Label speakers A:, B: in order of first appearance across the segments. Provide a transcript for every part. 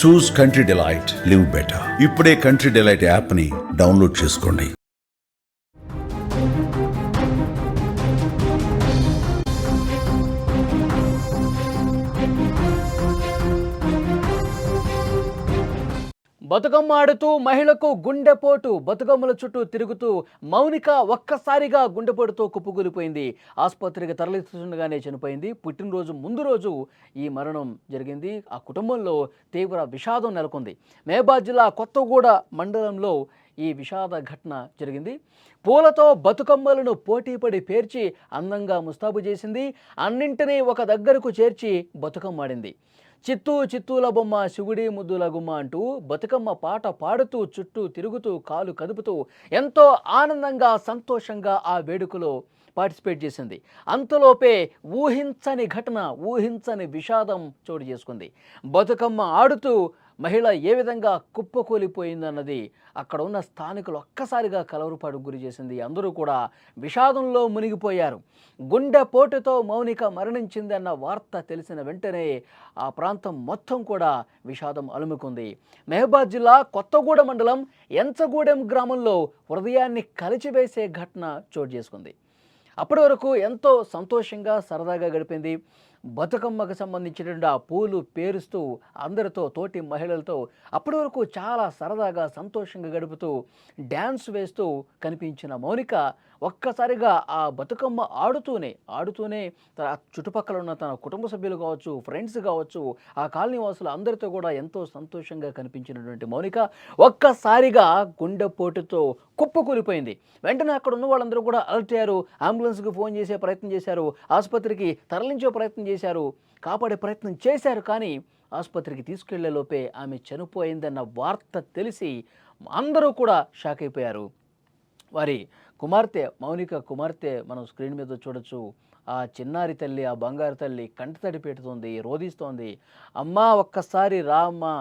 A: చూస్ country delight, live better. ఇప్పుడే country delight యాప్ని download చేసుకోండి.
B: బతుకమ్మ ఆడుతూ మహిళకు గుండెపోటు. బతుకమ్మల చుట్టూ తిరుగుతూ మౌనిక ఒక్కసారిగా గుండెపోటుతో కుప్పకూలిపోయింది. ఆసుపత్రికి తరలిస్తుండగానే చనిపోయింది. పుట్టినరోజు ముందు రోజు ఈ మరణం జరిగింది. ఆ కుటుంబంలో తీవ్ర విషాదం నెలకొంది. మహబూబాబాద్ జిల్లా కొత్తగూడ మండలంలో ఈ విషాద ఘటన జరిగింది. పూలతో బతుకమ్మలను పోటీపడి పేర్చి అందంగా ముస్తాబు చేసింది. అన్నింటినీ ఒక దగ్గరకు చేర్చి బతుకమ్మ ఆడింది. చిత్తూ చిత్తూల బొమ్మ శివుడి ముద్దుల గుమ్మ అంటూ బతుకమ్మ పాట పాడుతూ చుట్టూ తిరుగుతూ కాలు కదుపుతూ ఎంతో ఆనందంగా సంతోషంగా ఆ వేడుకలో పార్టిసిపేట్ చేసింది. అంతలోపే ఊహించని ఘటన, ఊహించని విషాదం చోటు చేసుకుంది. బతుకమ్మ ఆడుతూ మహిళ ఏ విధంగా కుప్పకూలిపోయిందన్నది అక్కడ ఉన్న స్థానికులు ఒక్కసారిగా కలవరపాటుకు గురి చేసింది. అందరూ కూడా విషాదంలో మునిగిపోయారు. గుండెపోటుతో మౌనిక మరణించిందన్న వార్త తెలిసిన వెంటనే ఆ ప్రాంతం మొత్తం కూడా విషాదం అలుముకుంది. మహబూబాబాద్ జిల్లా కొత్తగూడ మండలం ఎంచగూడెం గ్రామంలో హృదయాన్ని కలిచివేసే ఘటన చోటు చేసుకుంది. అప్పటి వరకు ఎంతో సంతోషంగా సరదాగా గడిపింది. బతుకమ్మకు సంబంధించినటువంటి ఆ పూలు పేరుస్తూ అందరితో, తోటి మహిళలతో అప్పటి వరకు చాలా సరదాగా సంతోషంగా గడుపుతూ డ్యాన్స్ వేస్తూ కనిపించిన మౌనిక ఒక్కసారిగా ఆ బతుకమ్మ ఆడుతూనే తన చుట్టుపక్కల ఉన్న తన కుటుంబ సభ్యులు కావచ్చు, ఫ్రెండ్స్ కావచ్చు, ఆ కాలనీ వాసులు అందరితో కూడా ఎంతో సంతోషంగా కనిపించినటువంటి మౌనిక ఒక్కసారిగా గుండెపోటుతో కుప్పకూలిపోయింది. వెంటనే అక్కడ ఉన్న వాళ్ళందరూ కూడా అలర్ట్ అయ్యారు. అంబులెన్స్కి ఫోన్ చేసే ప్రయత్నం చేశారు, ఆసుపత్రికి తరలించే ప్రయత్నం చేశారు, కాపాడే ప్రయత్నం చేశారు. కానీ ఆసుపత్రికి తీసుకెళ్లే లోపే ఆమె చనిపోయిందన్న వార్త తెలిసి అందరూ కూడా షాక్ అయిపోయారు. వారి కుమార్తె, మౌనిక కుమార్తె మనం స్క్రీన్ మీద చూడొచ్చు. ఆ చిన్నారి తల్లి, ఆ బంగారు తల్లి కంటతడి పెడుతోంది, రోధిస్తోంది. అమ్మా ఒక్కసారి రా అమ్మా,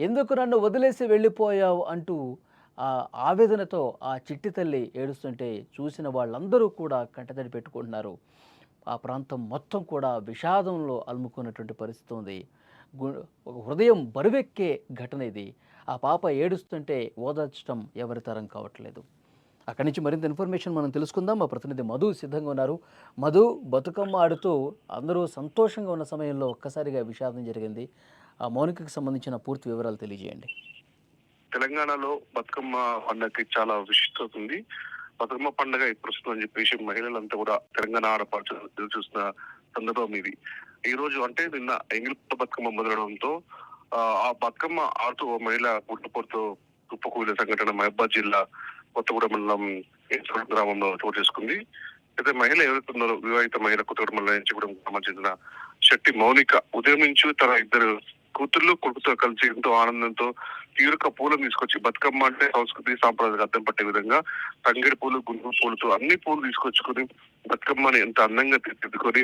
B: ఎందుకు నన్ను వదిలేసి వెళ్ళిపోయావు అంటూ ఆ ఆవేదనతో ఆ చిట్టి తల్లి ఏడుస్తుంటే చూసిన వాళ్ళందరూ కూడా కంటతడి పెట్టుకుంటున్నారు. ఆ ప్రాంతం మొత్తం కూడా విషాదంలో అలుముకున్నటువంటి పరిస్థితి ఉంది. ఒక హృదయం బరువెక్కే ఘటన ఇది. ఆ పాప ఏడుస్తుంటే ఓదార్చడం ఎవరి తరం కావట్లేదు. అక్కడి నుంచి మరింత ఇన్ఫర్మేషన్ మనం తెలుసుకుందాం. మా ప్రతినిధి మధు సిద్ధంగా ఉన్నారు. మధు, బతుకమ్మ ఆడుతూ అందరూ సంతోషంగా ఉన్న సమయంలో ఒక్కసారిగా విషాదం జరిగింది. ఆ మౌనికకు సంబంధించిన పూర్తి వివరాలు తెలియజేయండి.
C: తెలంగాణలో బతుకమ్మ పండుగకి చాలా విశిష్టత ఉంది. బతుకమ్మ పండుగ ఇప్పుడు వస్తుందని చెప్పేసి మహిళలంతా కూడా తెలంగాణ ఆడపడుచు ఎదురు చూస్తున్న సందర్భం ఇది. ఈ రోజు అంటే నిన్న ఎంగిలిపూల బతుకమ్మ మొదలవడంతో ఆ బతుకమ్మ ఆడుతూ ఓ మహిళ గుండెపోటుతో కుప్పకూలిన సంఘటన మహబూబాబాద్ జిల్లా కొత్తగూడ మండలం గ్రామంలో చోటు చేసుకుంది. అయితే మహిళ ఎవరైతే ఉన్నారో వివాహిత మహిళ కొత్తగూడ మండలం నుంచి కూడా గ్రామానికి చెందిన శెట్టి మౌనిక ఉదయం నుంచి తన ఇద్దరు కూతుర్లు కొడుకుతో కలిసి ఎంతో ఆనందంతో తీరుక పూలను తీసుకొచ్చి, బతుకమ్మ అంటే సంస్కృతి సాంప్రదాయాలకు అర్థం పట్టే విధంగా తంగేడు పూలు, గుండు పూలతో అన్ని పూలు తీసుకొచ్చుకొని బతుకమ్మని ఎంత అందంగా తీర్చిదిద్దుకొని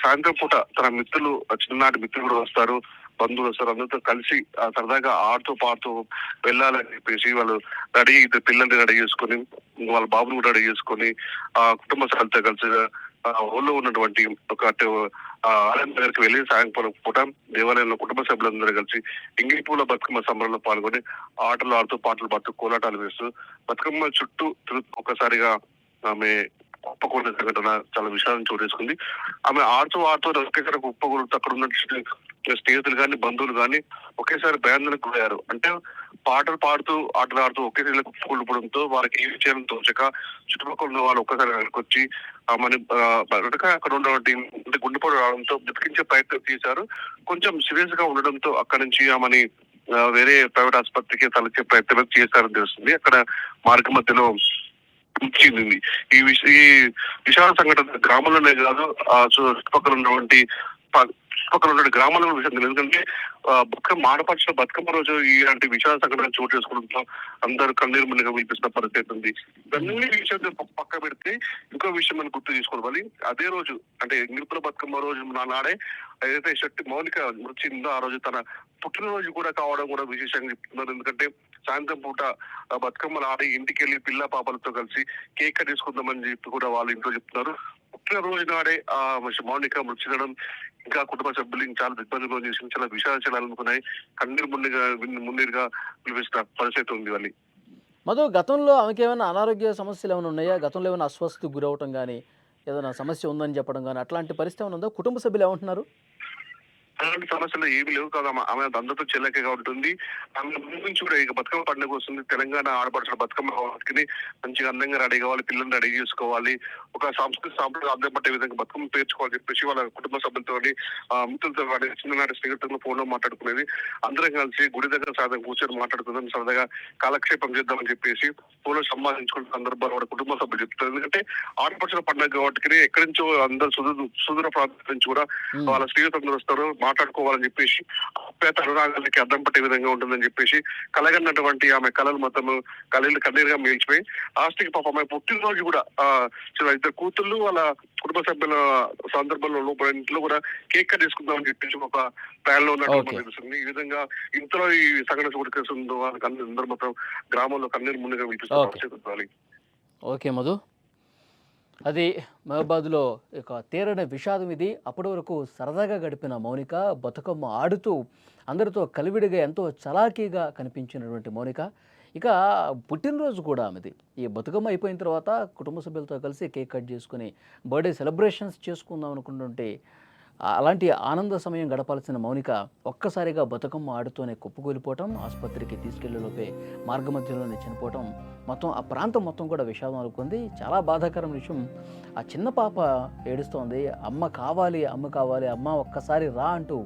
C: సాయంత్రం పూట తన మిత్రులు, చిన్ననాటి మిత్రులు కూడా వస్తారు, బంధువులు వస్తారు, అందరితో కలిసి సరదాగా ఆడుతూ పాడుతూ వెళ్ళాలని చెప్పేసి వాళ్ళు రెడీ, ఇద్దరు పిల్లల్ని రెడీ చేసుకొని, వాళ్ళ బాబుని కూడా రెడీ చేసుకొని కుటుంబ సభ్యులతో కలిసి ఊళ్ళో ఉన్నటువంటి ఒక ఆలయం దగ్గరికి వెళ్ళి సాయంత్రం పూట దేవాలయంలో కుటుంబ సభ్యులందరూ కలిసి ఎంగిలిపూల బతుకమ్మ సంబరంలో పాల్గొని ఆటలు ఆడుతూ, పాటలు పాడుతూ, కోలాటాలు వేస్తూ బతుకమ్మ చుట్టూ ఒక్కసారిగా ఆమె కుప్పకూలిన సంఘటన చాలా విషాదం చోటు చేసుకుంది. ఆమె ఆడుతూ ఒకేసారి కుప్పకూలుతూ అక్కడ ఉన్న స్నేహితులు కానీ, బంధువులు కానీ ఒకేసారి భయాందోళనకు గురయ్యారు. అంటే పాటలు పాడుతూ, ఆటలు ఆడుతూ ఒకేసారి కుప్పకూలిపోవడంతో వారికి ఏమి చేయాలని తోచక చుట్టుపక్కల ఉన్న వాళ్ళు ఒక్కసారి వెనక్కి వచ్చి ఆమెని అక్కడ ఉన్నటువంటి గుండెపోటు రావడంతో బ్రతికించే ప్రయత్నం చేశారు. కొంచెం సీరియస్ గా ఉండడంతో అక్కడి నుంచి ఆమెని వేరే ప్రైవేట్ ఆసుపత్రికి తరలించే ప్రయత్నం చేశారని తెలుస్తుంది. అక్కడ మార్గ మధ్యలో చెందింది. ఈ విషాద సంఘటన గ్రామంలోనే కాదు, చుట్టుపక్కల ఉన్నటువంటి గ్రామాల విషయం తెలియదు. ఎందుకంటే బతుకమ్మ ఆడపడుచుల బతుకమ్మ రోజు ఇలాంటి విషాద సంఘటన చోటు చేసుకోవడంతో అందరూ కన్నీరు మునిగా వినిపిస్తున్న పరిస్థితి ఉంది. ఇవన్నీ విషయాలు పక్క పెడితే ఇంకో విషయం మనం గుర్తు చేసుకోవాలి. అదే రోజు అంటే ఎంగిలిపూల బతుకమ్మ రోజు నాడే ఏదైతే శెట్టి మౌనిక మృతిందో ఆ రోజు తన పుట్టినరోజు కూడా కావడం కూడా విశేషంగా చెప్తున్నారు. ఎందుకంటే సాయంత్రం పూట బతుకమ్మలు ఆడి ఇంటికి వెళ్ళి పిల్ల పాపలతో కలిసి కేక్ తీసుకుందామని చెప్పి కూడా వాళ్ళ ఇంట్లో చెప్తున్నారు. పుట్టినరోజు నాడే మౌనిక మృతి చెందడం ఇంకా కుటుంబ సభ్యులు చాలా ఇబ్బందులు చేసి చాలా విషయాలు అనుకున్నాయి. కన్నీరు మున్నీరుగా పిలిపిస్తున్న పరిస్థితి ఉంది వాళ్ళు.
B: మధు, గతంలో ఆమెకి ఏమైనా అనారోగ్య సమస్యలు ఏమైనా ఉన్నాయా? గతంలో ఏమైనా అస్వస్థతకు గురవటం కానీ, ఏదైనా సమస్య ఉందని చెప్పడం కానీ అట్లాంటి పరిస్థితి ఏమైనా ఉందా? కుటుంబ సభ్యులు ఏమంటున్నారు?
C: అలాంటి సమస్యలు ఏమి లేవు కదా. ఆమె అందరితో చెల్లెకగా ఉంటుంది. ఆమె ముందు నుంచి కూడా ఇక బతుకమ్మ పండుగ వస్తుంది. తెలంగాణ ఆడపడుచుల బతుకమ్మ వాటికి మంచిగా అందంగా రెడీ కావాలి, పిల్లల్ని రెడీ చేసుకోవాలి, ఒక సాంస్కృతిక సాంప్రదాయం అర్థం పట్టే విధంగా బతుకమ్మ పేర్చుకోవాలని చెప్పేసి వాళ్ళ కుటుంబ సభ్యులతో మిత్రులతో కానీ చిన్ననాటి స్నేహితులతో ఫోన్ లో మాట్లాడుకునేది. అందరం కలిసి గుడి దగ్గర సాధన కూర్చొని మాట్లాడుకుందాం, సరదాగా కాలక్షేపం చేద్దామని చెప్పేసి ఫోన్ లో సంభాషించుకున్న సందర్భాలు వాళ్ళ కుటుంబ సభ్యులు చెప్తారు. ఎందుకంటే ఆడపడుచుల పండుగ కాబట్టి ఎక్కడి నుంచో అందరు సుదూర ప్రాంతం నుంచి కూడా వాళ్ళ స్నేహితులందరూ వస్తారు, మాట్లాడుకోవాలని చెప్పేసి ఆప్యాయత అనురాగాలకి అర్థం పట్టే విధంగా ఉంటుందని చెప్పేసి కలగన్నటువంటి ఆమె కళలు మొత్తం కన్నీరుగా మిగిల్చిపోయి లాస్ట్కి పాప ఆమె పుట్టినరోజు కూడా ఇద్దరు కూతుళ్ళు వాళ్ళ కుటుంబ సభ్యుల సందర్భంలో ఇంట్లో కూడా కేక్ కట్ చేసుకుందామని చెప్పేసి ఒక ప్లాన్ లో ఉన్నట్టు తెలుస్తుంది. ఈ విధంగా ఇంతలో ఈ సంఘటన చోటు కేసుందో అందరూ మొత్తం గ్రామంలో కన్నీరు ముందుగా వినిపిస్తుంది.
B: ఓకే మధు, అది మహబాద్లో ఇక తీరని విషాదం ఇది. అప్పటి వరకు సరదాగా గడిపిన మౌనిక బతుకమ్మ ఆడుతూ అందరితో కలివిడిగా ఎంతో చలాకీగా కనిపించినటువంటి మౌనిక ఇక పుట్టినరోజు కూడా ఆమెది. ఈ బతుకమ్మ అయిపోయిన తర్వాత కుటుంబ సభ్యులతో కలిసి కేక్ కట్ చేసుకుని బర్త్డే సెలబ్రేషన్స్ చేసుకుందాం అనుకుంటుంటే అలాంటి ఆనంద సమయం గడపాల్సిన మౌనిక ఒక్కసారిగా బతుకమ్మ ఆడుతూనే కుప్పకూలిపోవటం, ఆసుపత్రికి తీసుకెళ్లేలోపే మార్గమధ్యలోనే చనిపోవటం, మొత్తం ఆ ప్రాంతం మొత్తం కూడా విషాదం అనుకుంది. చాలా బాధాకరమైన విషయం. ఆ చిన్న పాప ఏడుస్తోంది, అమ్మ కావాలి, అమ్మ కావాలి, అమ్మ ఒక్కసారి రా అంటూ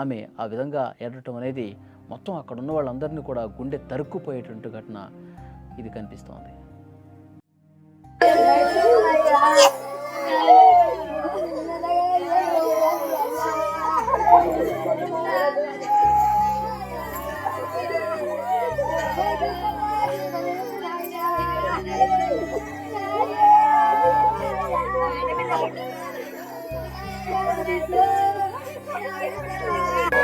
B: ఆమె ఆ విధంగా ఏడటం అనేది మొత్తం అక్కడ ఉన్న వాళ్ళందరినీ కూడా గుండె తరుక్కుపోయేటువంటి ఘటన ఇది కనిపిస్తోంది.
D: Thank you.